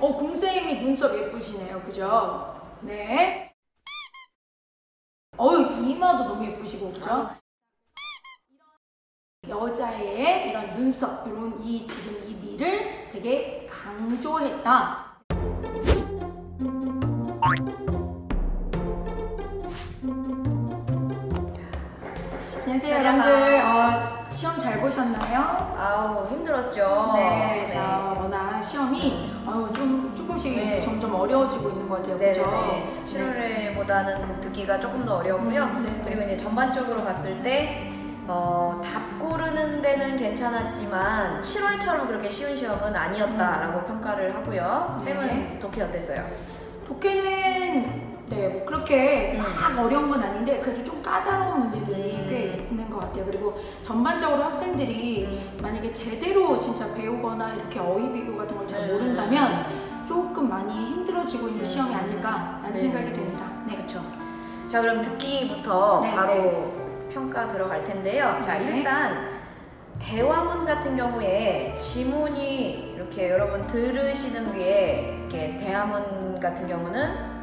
공쌤이 눈썹 예쁘시네요. 그죠? 네. 이마도 너무 예쁘시고, 그죠? 여자의 이런 눈썹, 이런 지금 이 미를 되게 강조했다. 안녕하세요, 여러분들. 시험 잘 보셨나요? 아우, 힘들었죠. 네, 자, 워낙 시험이 조금씩 이제 점점 어려워지고 있는 것 같아요. 그죠? 7월에보다는 듣기가 조금 더 어려웠고요. 그리고 이제 전반적으로 봤을 때 답 고르는 데는 괜찮았지만 7월처럼 그렇게 쉬운 시험은 아니었다라고 평가를 하고요. 쌤은 독해 어땠어요? 독해는 뭐 그렇게 막 어려운 건 아닌데 그래도 좀 까다로운 문제들이 꽤 있는 것 같아요. 그리고 전반적으로 학생들이 만약에 제대로 진짜 배우거나 이렇게 어휘 비교 같은 걸 잘 모른다면 조금 많이 힘들어지고 있는 시험이 아닐까라는 생각이 듭니다. 네, 그렇죠. 자, 그럼 듣기부터 바로 평가 들어갈 텐데요. 자, 일단 대화문 같은 경우에 지문이 이렇게 여러분 들으시는 게 이렇게 대화문 같은 경우는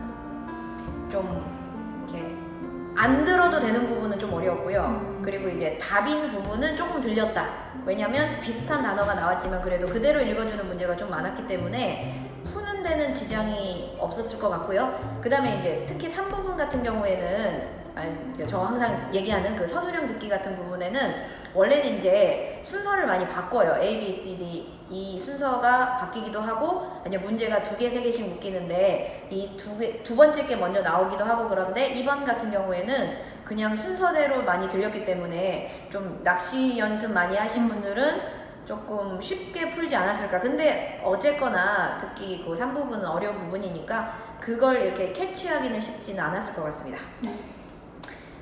좀 이렇게 안 들어도 되는 부분은 좀 어려웠고요. 그리고 이제 답인 부분은 조금 들렸다. 왜냐면 비슷한 단어가 나왔지만 그래도 그대로 읽어주는 문제가 좀 많았기 때문에 푸는 데는 지장이 없었을 것 같고요. 그 다음에 이제 특히 3부분 같은 경우에는 저 항상 얘기하는 그 서술형 듣기 같은 부분에는 원래는 이제 순서를 많이 바꿔요. A, B, C, D 이 순서가 바뀌기도 하고 아니면 문제가 2개, 3개씩 묶이는데 이 두 번째 게 먼저 나오기도 하고 그런데 2번 같은 경우에는 그냥 순서대로 많이 들렸기 때문에 좀 낚시 연습 많이 하신 분들은 조금 쉽게 풀지 않았을까. 근데 어쨌거나 특히 그 3부분은 어려운 부분이니까 그걸 이렇게 캐치하기는 쉽지는 않았을 것 같습니다.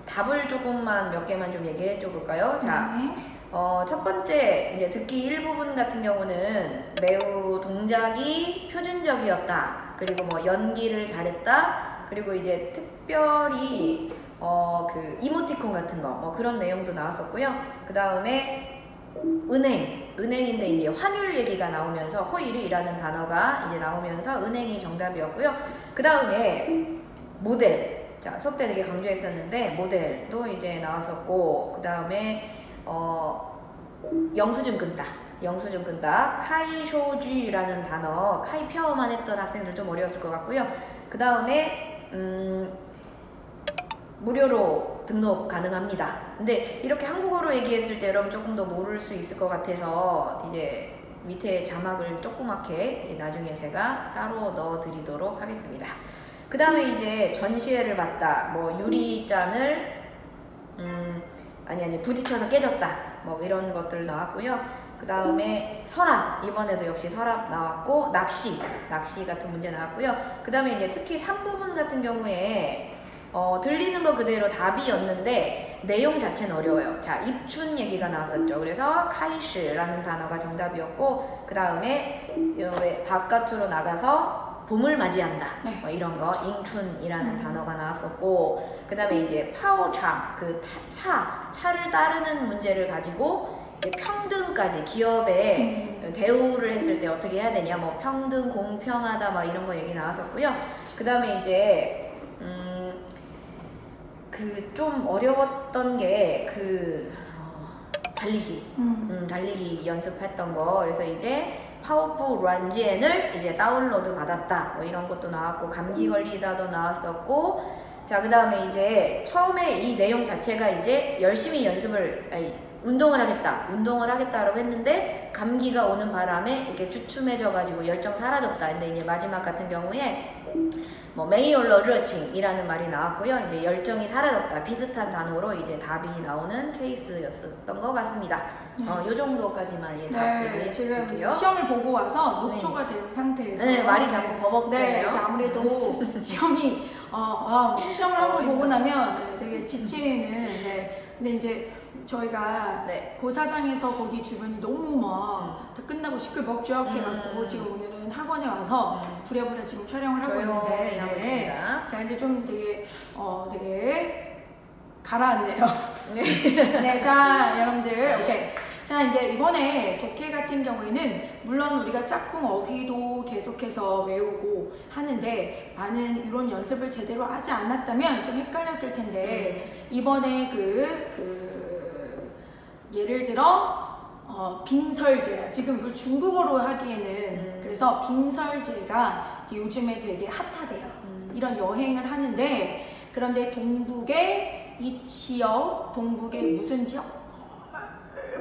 답을 조금만 몇 개만 좀 얘기해 줘 볼까요? 자, 첫 번째 이제 듣기 일부분 같은 경우는 매우 동작이 표준적이었다. 그리고 뭐 연기를 잘했다. 그리고 이제 특별히 그 이모티콘 같은 거 뭐 그런 내용도 나왔었고요. 그 다음에 은행인데 이제 환율 얘기가 나오면서 호일이라는 단어가 이제 나오면서 은행이 정답이었고요. 그 다음에 모델. 자, 수업 때 되게 강조했었는데 모델도 이제 나왔었고 그 다음에 영수증 끈다 카이쇼쥐라는 단어 카이 펴어만 했던 학생들 좀 어려웠을 것 같고요. 그 다음에 무료로 등록 가능합니다. 근데 이렇게 한국어로 얘기했을 때 여러분 조금 더 모를 수 있을 것 같아서 이제 밑에 자막을 조그맣게 나중에 제가 따로 넣어 드리도록 하겠습니다. 그 다음에 이제 전시회를 봤다. 뭐 유리잔을 부딪혀서 깨졌다. 뭐 이런 것들 나왔고요. 그 다음에 서랍, 이번에도 역시 서랍 나왔고 낚시 같은 문제 나왔고요. 그 다음에 이제 특히 3부분 같은 경우에 들리는 거 그대로 답이었는데 내용 자체는 어려워요. 자, 입춘 얘기가 나왔었죠. 그래서 카이시라는 단어가 정답이었고 그 다음에 바깥으로 나가서 봄을 맞이한다. 뭐 이런 거 잉춘이라는 단어가 나왔었고 그 다음에 이제 파오차 그 차를 따르는 문제를 가지고 이제 평등까지 기업에 대우를 했을 때 어떻게 해야 되냐 뭐 평등 공평하다 막 이런 거 얘기 나왔었고요. 그 다음에 이제 그 좀 어려웠던 게 달리기 연습했던 거. 그래서 이제 파워풀 란지엔을 이제 다운로드 받았다. 뭐 이런 것도 나왔고 감기 걸리다도 나왔었고 자, 그 다음에 이제 처음에 이 내용 자체가 이제 열심히 운동을 하겠다라고 했는데 감기가 오는 바람에 이렇게 주춤해져 가지고 열정 사라졌다. 근데 이제 마지막 같은 경우에 뭐 메이올러 르칭이라는 말이 나왔고요. 이제 열정이 사라졌다. 비슷한 단어로 이제 답이 나오는 케이스였었던 것 같습니다. 요 정도까지만 지금 시험을 보고 와서 녹초가 된 상태에서 말이 자꾸 버벅대네요. 아무래도 시험이 시험을 한번 보고 나면 되게 지치는 근데 이제 저희가 고사장에서 거기 주변이 너무 막 다 끝나고 시끌벅적해갖고 지금 오늘은 학원에 와서 부랴부랴 지금 촬영을 하고 있는데 자, 근데 좀 되게 가라앉네요. 자, 여러분들 오케이. 자, 이제 이번에 독해 같은 경우에는 물론 우리가 짝꿍 어휘도 계속해서 외우고 하는데 많은 이런 연습을 제대로 하지 않았다면 좀 헷갈렸을 텐데 이번에 예를 들어 빙설제, 지금 이걸 중국어로 하기에는 그래서 빙설제가 이제 요즘에 되게 핫하대요. 이런 여행을 하는데 그런데 동북의 이 지역, 동북의 무슨 지역?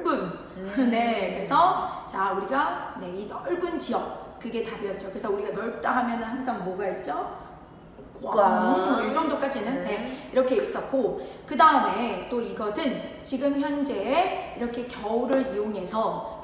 넓은. 네, 그래서 자 우리가 네, 이 넓은 지역 그게 답이었죠. 그래서 우리가 넓다 하면 항상 뭐가 있죠? 이 정도까지는 네, 이렇게 있었고 그 다음에 또 이것은 지금 현재 이렇게 겨울을 이용해서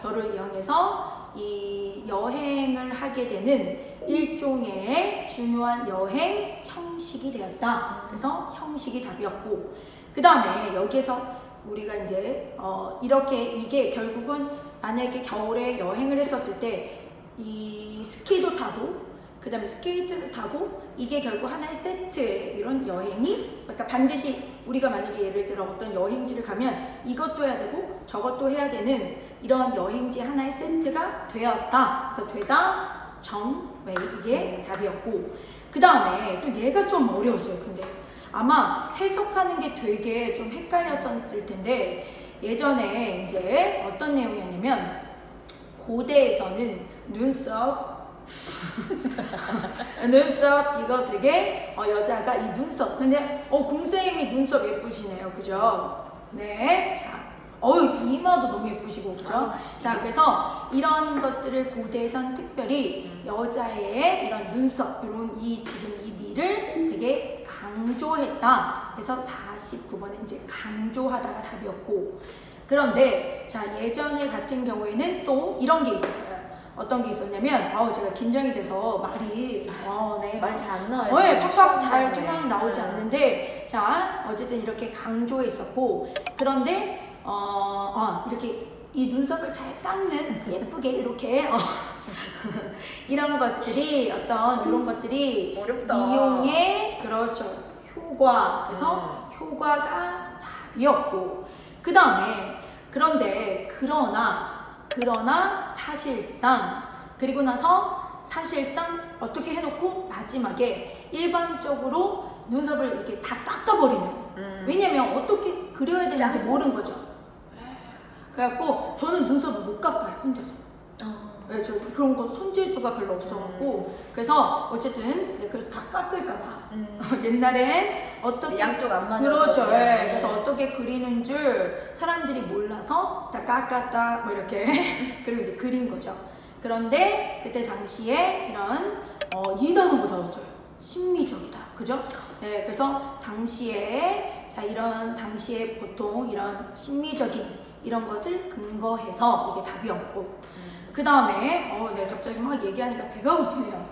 이 여행을 하게 되는 일종의 중요한 여행 형식이 되었다. 그래서 형식이 답이었고 그 다음에 여기에서 우리가 이제 이렇게 이게 결국은 만약에 겨울에 여행을 했었을 때 이 스키도 타고 그 다음에 스케이트를 타고 이게 결국 하나의 세트의 이런 여행이 그러니까 반드시 우리가 만약에 예를 들어 어떤 여행지를 가면 이것도 해야 되고 저것도 해야 되는 이런 여행지 하나의 세트가 되었다. 그래서 되다, 왜 이게 답이었고 그 다음에 또 얘가 좀 어려웠어요. 근데 아마 해석하는 게 되게 좀 헷갈렸었을 텐데 예전에 이제 어떤 내용이었냐면 고대에서는 눈썹 이거 되게 여자가 이 눈썹 근데 공쌤이 눈썹 예쁘시네요. 그죠? 네. 자, 이마도 너무 예쁘시고 그죠? 자, 그래서 이런 것들을 고대에선 특별히 여자의 이런 눈썹 이런 지금 이 미를 되게 강조했다. 그래서 49번에 이제 강조하다가 답이었고 그런데 자 예전에 같은 경우에는 또 이런 게 있었어요. 어떤 게 있었냐면 제가 긴장이 돼서 말이 말 잘 안 나와요. 네, 팍팍 잘 이렇게 막 나오지 않는데 자 어쨌든 이렇게 강조했었고 그런데 이렇게 이 눈썹을 잘 깎는 예쁘게 이렇게 이런 것들이 이런 것들이 어렵다. 이용의 그렇죠 효과 그래서 효과가 답이었고 그 다음에 그러나 사실상 그리고 나서 사실상 어떻게 해놓고 마지막에 일반적으로 눈썹을 이렇게 다 깎아버리는 왜냐면 어떻게 그려야 되는지 모르는 거죠. 그래갖고 저는 눈썹을 못 깎아요 혼자서. 네, 저 그런 거 손재주가 별로 없어갖고 그래서 어쨌든 그래서 다 깎을까봐 옛날엔 어떻게 양쪽 안 맞아서 그렇죠. 네. 그래서 어떻게 그리는 줄 사람들이 몰라서 다 깎았다 뭐 이렇게 그리고 이제 그린 거죠. 그런데 그때 당시에 이런 이 단어가 나왔어요. 심미적이다. 그죠? 네, 그래서 당시에 이런 당시에 보통 이런 심미적인 이런 것을 근거해서 이게 답이었고 그 다음에 네, 갑자기 막 얘기하니까 배가 고프네요.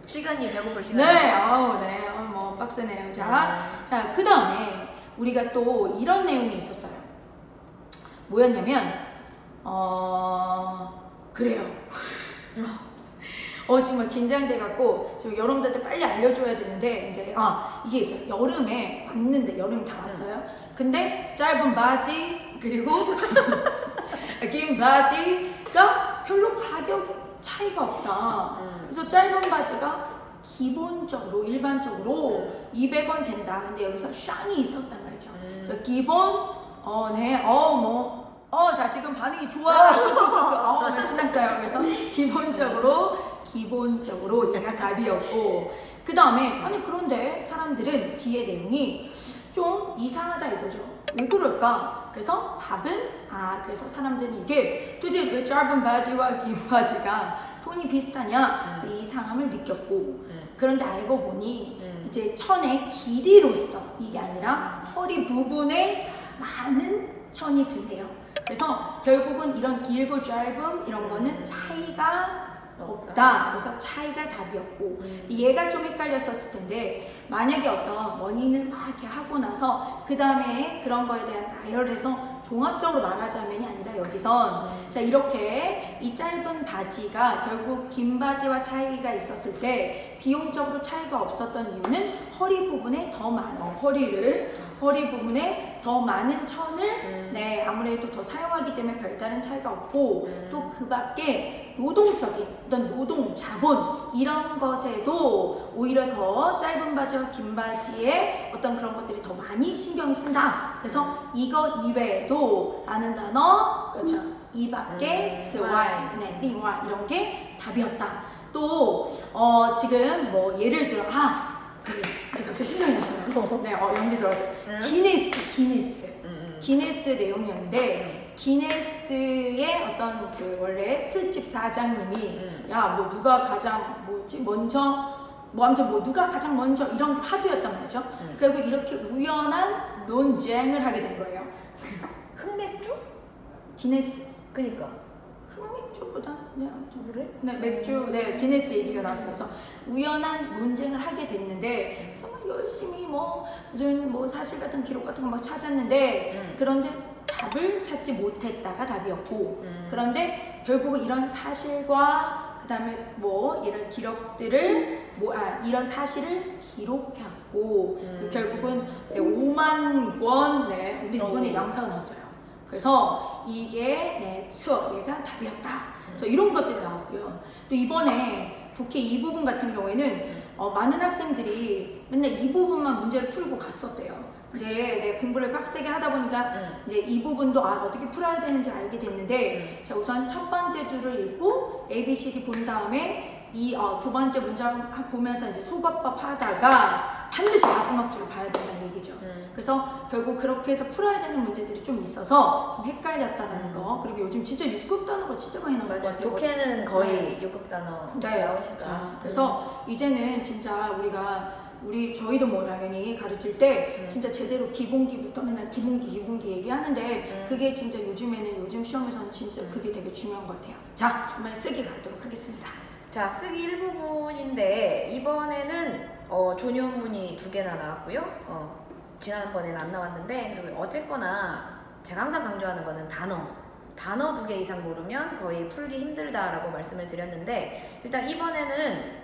시간이 배고플 시간. 네, 네, 뭐 빡세네요. 자, 그 다음에 우리가 또 이런 내용이 있었어요. 뭐였냐면 그래요. 정말 긴장돼갖고 지금 여러분들한테 빨리 알려줘야 되는데 이제 이게 있어요. 여름에 왔는데 여름 다 왔어요. 근데 짧은 바지 그리고 긴 바지가 별로 가격 차이가 없다. 그래서 짧은 바지가 기본적으로 일반적으로 200원 된다. 근데 여기서 샹이 있었단 말이죠. 그래서 기본 네, 자 지금 반응이 좋아. 신났어요. 그래서 기본적으로 얘가 답이었고 그 다음에 그런데 사람들은 뒤에 내용이 좀 이상하다 이거죠. 왜 그럴까? 그래서 답은 그래서 사람들은 이게 도대체 왜 짧은 바지와 긴 바지가 톤이 비슷하냐? 그래서 이 이상함을 느꼈고 그런데 알고 보니 이제 천의 길이로서 이게 아니라 허리 부분에 많은 천이 든대요. 그래서 결국은 이런 길고 짧음 이런 거는 차이가 없다. 그래서 차이가 답이었고 얘가 좀 헷갈렸었을 텐데 만약에 어떤 원인을 막 이렇게 하고 나서 그 다음에 그런 거에 대한 나열을 해서 종합적으로 말하자면이 아니라 여기선 자 이렇게 이 짧은 바지가 결국 긴 바지와 차이가 있었을 때 비용적으로 차이가 없었던 이유는 허리 부분에 더 많은 허리 부분에 더 많은 천을 네 아무래도 더 사용하기 때문에 별다른 차이가 없고 또 그 밖에 노동적인 어떤 노동 자본 이런 것에도 오히려 더 짧은 바지와 긴 바지에 어떤 그런 것들이 더 많이 신경이 쓴다. 그래서 이거 이외에도 라는 단어 그렇죠. 이 밖에 此外 네, 另外 이런 게 답이었다. 또 지금 뭐 예를 들어 그래 이제 갑자기 생각이 났어요. 네, 연기 들어왔어요. 기네스 내용이었는데 기네스의 어떤 그 원래 술집 사장님이 야 뭐 누가 가장 먼저 뭐 아무튼 뭐 누가 가장 먼저 이런 게 화두였단 말이죠. 그리고 이렇게 우연한 논쟁을 하게 된 거예요. 흑맥주? 기네스. 그니까. 흑맥주보다 그냥 그래? 네 맥주 네 기네스 얘기가 나왔어요. 그래서 우연한 논쟁을 하게 됐는데 그래서 막 열심히 뭐 무슨 뭐 사실 같은 기록 같은 거 막 찾았는데 그런데 답을 찾지 못했다가 답이었고 그런데 결국은 이런 사실과 그 다음에 뭐 이런 기록들을 이런 사실을 기록했고 결국은 5만 원 근데 이번에 양사가 나왔어요. 그래서 이게 얘가 답이었다. 그래서 이런 것들이 나왔고요. 또 이번에 독해 이 부분 같은 경우에는 많은 학생들이 맨날 이 부분만 문제를 풀고 갔었대요. 네, 공부를 빡세게 하다 보니까 이제 이 부분도 어떻게 풀어야 되는지 알게 됐는데 자 우선 첫 번째 줄을 읽고 A, B, C, D 본 다음에 이 두 번째 문장을 보면서 이제 속어법 하다가 반드시 마지막 줄을 봐야 된다는 얘기죠. 그래서 결국 그렇게 해서 풀어야 되는 문제들이 좀 있어서 좀 헷갈렸다라는 거. 그리고 요즘 진짜 6급 단어가 진짜 많이 나올 것 같아요. 독해는 거의 6급 단어 나오니까. 자, 그래서 이제는 진짜 저희도 뭐 당연히 가르칠 때 진짜 제대로 기본기부터 맨날 기본기 얘기하는데 그게 진짜 요즘 시험에서는 진짜 그게 되게 중요한 것 같아요. 자, 정말 쓰기 가도록 하겠습니다. 자, 쓰기 일부분인데 이번에는 존용문이 2개나 나왔고요. 지난번에는 안 나왔는데 그리고 어쨌거나 제가 항상 강조하는 거는 단어 2개 이상 모르면 거의 풀기 힘들다라고 말씀을 드렸는데 일단 이번에는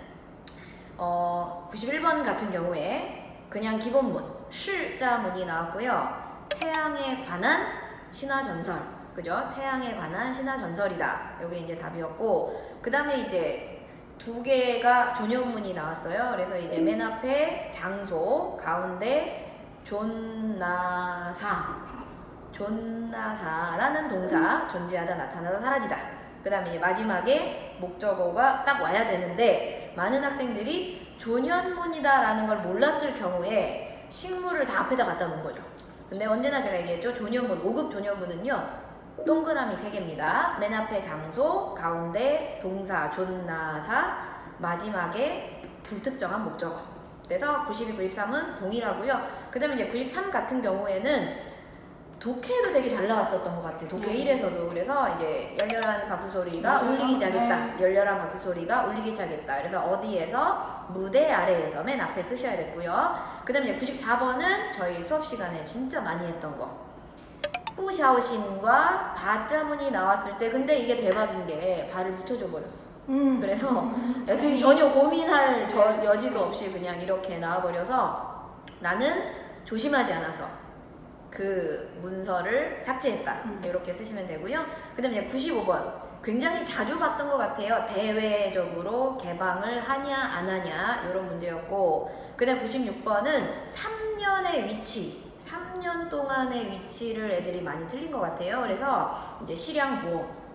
91번 같은 경우에 그냥 기본문, 실자문이 나왔고요. 태양에 관한 신화전설, 그죠? 태양에 관한 신화전설이다. 여기 이제 답이었고, 그 다음에 이제 2개가 존용문이 나왔어요. 그래서 이제 맨 앞에 장소, 가운데 존나사라는 동사, 존재하다, 나타나다, 사라지다. 그 다음에 이제 마지막에 목적어가 딱 와야 되는데 많은 학생들이 존현문이다 라는 걸 몰랐을 경우에 식물을 다 앞에다 갖다 놓은 거죠. 근데 언제나 제가 얘기했죠. 존현문, 5급 존현문은요 동그라미 3개입니다. 맨 앞에 장소, 가운데 동사, 존나사, 마지막에 불특정한 목적어. 그래서 92, 93은 동일하고요. 그 다음에 이제 93 같은 경우에는 독해도 되게 잘 나왔었던 것 같아요. 독해 1에서도. 그래서 이제 열렬한 박수 소리가 울리기 시작했다. 열렬한 박수 소리가 울리기 시작했다. 그래서 어디에서? 무대 아래에서 맨 앞에 쓰셔야 됐고요. 그 다음에 이제 94번은 저희 수업 시간에 진짜 많이 했던 거. 뿌샤오신과 바자문이 나왔을 때 근데 이게 대박인 게 발을 붙여줘 버렸어. 그래서 지금 전혀 고민할 여지도 없이 그냥 이렇게 나와버려서 나는 조심하지 않아서 그 문서를 삭제했다. 이렇게 쓰시면 되고요. 그 다음에 95번 굉장히 자주 봤던 것 같아요. 대외적으로 개방을 하냐 안 하냐 이런 문제였고, 그 다음 96번은 3년의 위치, 3년 동안의 위치를 애들이 많이 틀린 것 같아요. 그래서 이제 실양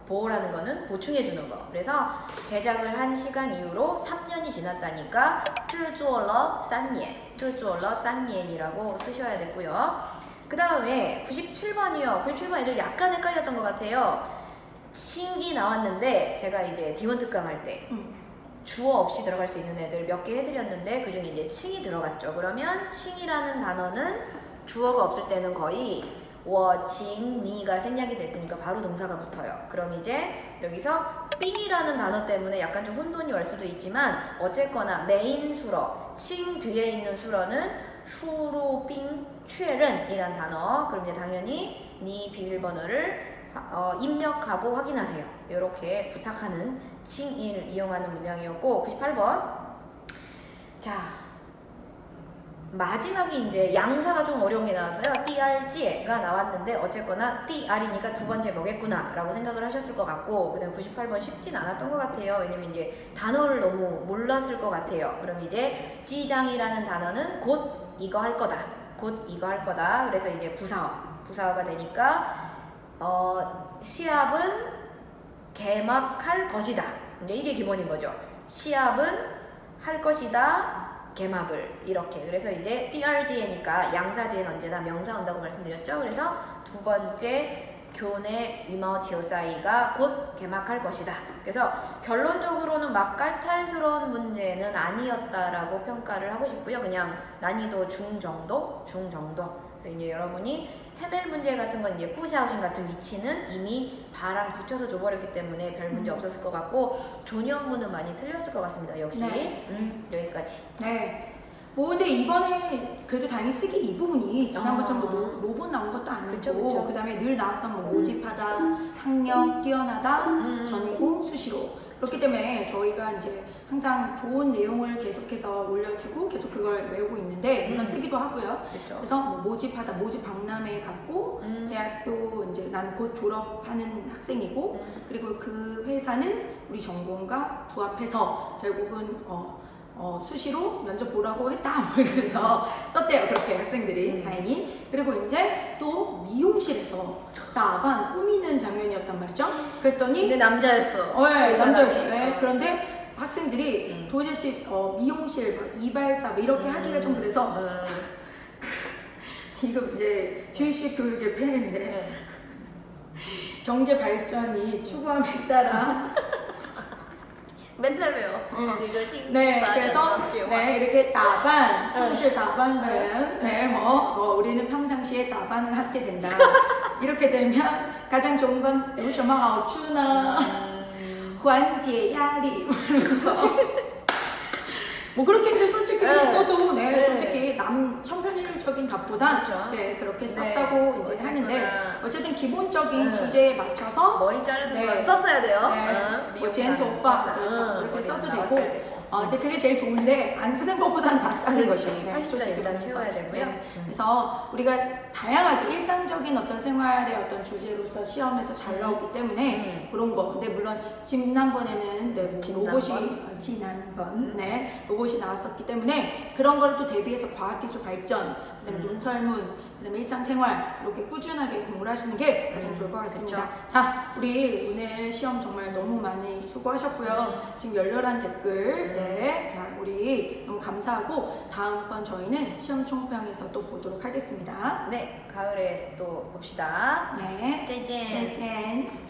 보호라는 거는 보충해 주는 거. 그래서 제작을 한 시간 이후로 3년이 지났다니까 制作了3年 3년이라고 쓰셔야 됐고요. 그 다음에 97번이요. 97번 애들 약간 헷갈렸던 것 같아요. 칭이 나왔는데 제가 이제 D1 특강 할 때 주어 없이 들어갈 수 있는 애들 몇 개 해드렸는데 그 중에 이제 칭이 들어갔죠. 그러면 칭이라는 단어는 주어가 없을 때는 거의 워칭니가 생략이 됐으니까 바로 동사가 붙어요. 그럼 이제 여기서 삥이라는 단어 때문에 약간 좀 혼돈이 올 수도 있지만 어쨌거나 메인 수러, 칭 뒤에 있는 수러는 슈루빙确认이란 단어. 그럼 이제 당연히 네 비밀번호를 입력하고 확인하세요. 이렇게 부탁하는 칭인을 이용하는 문장이었고 98번. 자, 마지막이 이제 양사가 좀 어려운 게 나왔어요. 띠알지가 나왔는데 어쨌거나 띠알이니까 두 번째 뭐겠구나 라고 생각을 하셨을 것 같고, 그 다음에 98번 쉽진 않았던 것 같아요. 왜냐면 이제 단어를 너무 몰랐을 것 같아요. 그럼 이제 지장이라는 단어는 곧 이거 할 거다. 곧 이거 할 거다. 그래서 이제 부사어가 되니까 시합은 개막할 것이다. 이제 이게 기본인 거죠. 시합은 할 것이다. 개막을 이렇게. 그래서 이제 DRG니까 양사 뒤엔 언제나 명사 온다고 말씀드렸죠. 그래서 두 번째 교내 위마오치오사이가 곧 개막할 것이다. 그래서 결론적으로는 막 깔탈스러운 문제는 아니었다라고 평가를 하고 싶고요. 그냥 난이도 중정도. 그래서 이제 여러분이 헤멜 문제 같은 건 이제 푸샤오신 같은 위치는 이미 바랑 붙여서 줘버렸기 때문에 별 문제 없었을 것 같고, 조니언문은 많이 틀렸을 것 같습니다. 역시. 네. 여기까지. 네. 뭐 근데 이번에 그래도 다행히 쓰기 이 부분이 지난번처럼 뭐 로봇 나온 것도 아니고, 그 다음에 늘 나왔던 뭐 모집하다, 학력, 뛰어나다, 전공, 수시로. 그렇기 때문에 저희가 이제 항상 좋은 내용을 계속해서 올려주고 계속 그걸 외우고 있는데, 물론 쓰기도 하고요. 그쵸. 그래서 뭐 모집하다, 모집 박람회에 갔고, 대학교 이제 난 곧 졸업하는 학생이고, 그리고 그 회사는 우리 전공과 부합해서 결국은 수시로 면접 보라고 했다. 그래서 썼대요. 그렇게 학생들이 다행히. 그리고 이제 또 미용실에서 나반 꾸미는 장면이었단 말이죠. 그랬더니 근데 남자였어. 네, 남자였어요. 네. 그런데 학생들이 도대체 미용실 이발사 뭐 이렇게 하기가 좀 그래서 이거 이제 주입식 교육의 폐해인데 경제 발전이 추구함에 따라 맨날 배워. 네, 그래서 네 이렇게 다반, 평소에 다반은 뭐 우리는 평상시에 다반을 하게 된다. 이렇게 되면 가장 좋은 건有什么好处呢? 缓解压力. 뭐 그렇게 했는데 솔직히 써도 솔직히 남 천편일률적인 답보단 그렇게 썼다고 이제 하는데, 어쨌든 기본적인 주제에 맞춰서 머리 자르는 건 썼어야 돼요. 뭐 젠토파 이렇게 써도 되고. 근데 그게 제일 좋은데 안 쓰는 것보다는 낫다는 거죠. 80점 일단 채워야 되고요. 그래서 우리가 다양하게 일상적인 어떤 생활의 어떤 주제로서 시험에서 잘 나오기 때문에 그런 거. 근데 물론 지난번에는 로봇이 나왔었기 때문에 그런 걸 또 대비해서 과학기술 발전, 그다음에 논설문, 그다음에 일상생활 이렇게 꾸준하게 공부를 하시는 게 가장 좋을 것 같습니다. 자, 우리 오늘 시험 정말 너무 많이 수고하셨고요. 지금 열렬한 댓글 자, 우리 너무 감사하고 다음번 저희는 시험 총평에서 또 보도록 하겠습니다. 네, 가을에 또 봅시다. 네, 짜잔. 짜잔.